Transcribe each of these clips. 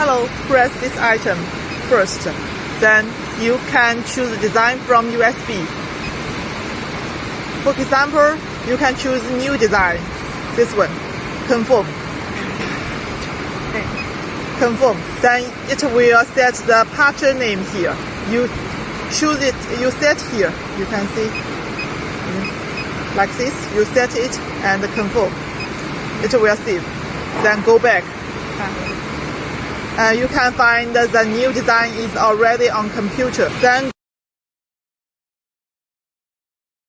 Hello, press this item first. Then you can choose design from USB. For example, you can choose new design. This one, confirm. Confirm. Then it will set the pattern name here. You choose it, you set here. You can see like this. You set it and confirm. It will save. Then go back. You can find the new design is already on computer. Then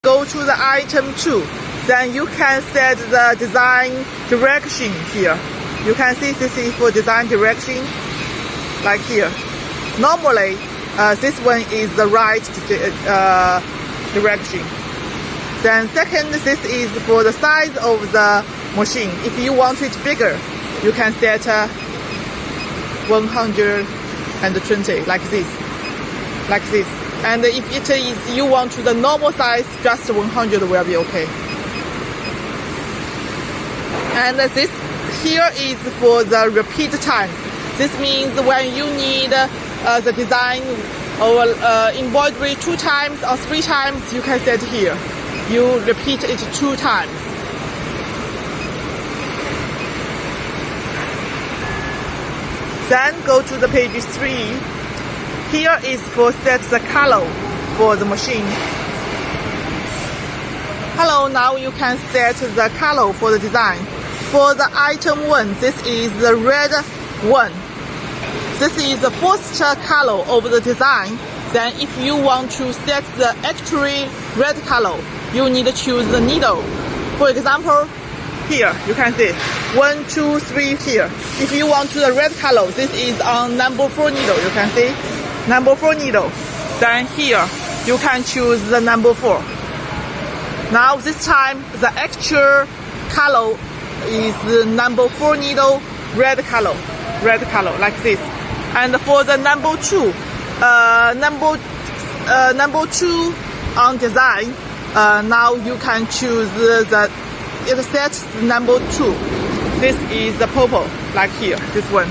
go to the item 2. Then you can set the design direction here. You can see this is for design direction, like here. Normally, this one is the right direction. Then second, this is for the size of the machine. If you want it bigger, you can set 120 like this. And if it is you want to the normal size, just 100 will be okay. And this here is for the repeat times. This means when you need the design or embroidery 2 times or 3 times, you can set here. You repeat it 2 times. Then go to the page 3. Here is for set the color for the machine. Hello, now you can set the color for the design. For the item 1, this is the red one. This is the first color of the design. Then if you want to set the actually red color, you need to choose the needle. For example, here you can see 1, 2, 3 here. If you want the red color, this is on number 4 needle. You can see number 4 needle. Then here you can choose the number 4. Now this time the actual color is the number 4 needle, red color like this. And for the number 2, number 2 on design, now you can choose it sets number 2. This is the purple, like here, this one.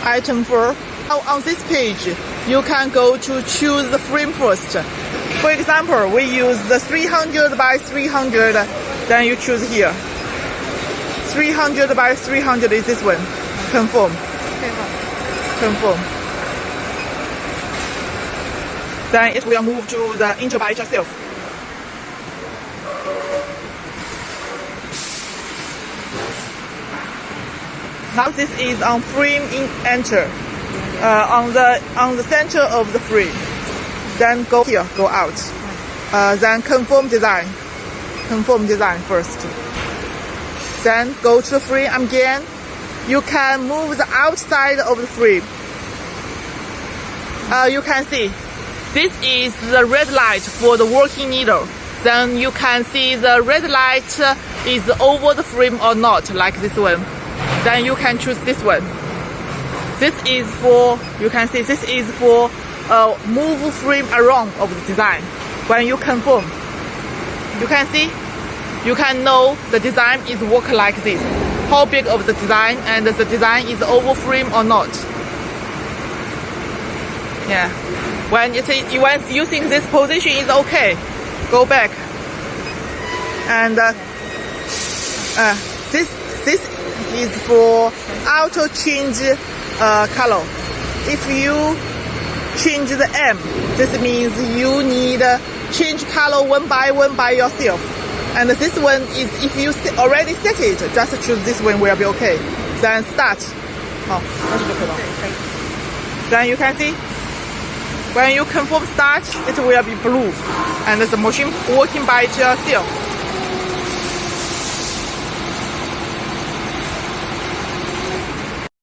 Item 4. Now on this page, you can go to choose the frame first. For example, we use the 300 by 300. Then you choose here. 300 by 300 is this one. Confirm. Confirm. Then it will move to the enter by itself. Now this is on frame in enter. On the center of the frame. Then go here, go out. Then confirm design. Confirm design first. Then go to the frame again. You can move the outside of the frame. You can see this is the red light for the working needle. Then you can see the red light is over the frame or not, like this one. Then you can choose this one. This is for, you can see this is for move frame around of the design. When you confirm, you can see, you can know the design is work like this. How big of the design and the design is over frame or not. Yeah. When you think this position is okay, go back. And this is for auto change color. If you change the M, this means you need change color one by yourself. And this one is, if you already set it, just choose this one will be okay. Then start. Then you can see, when you confirm start, it will be blue. And the machine working by itself.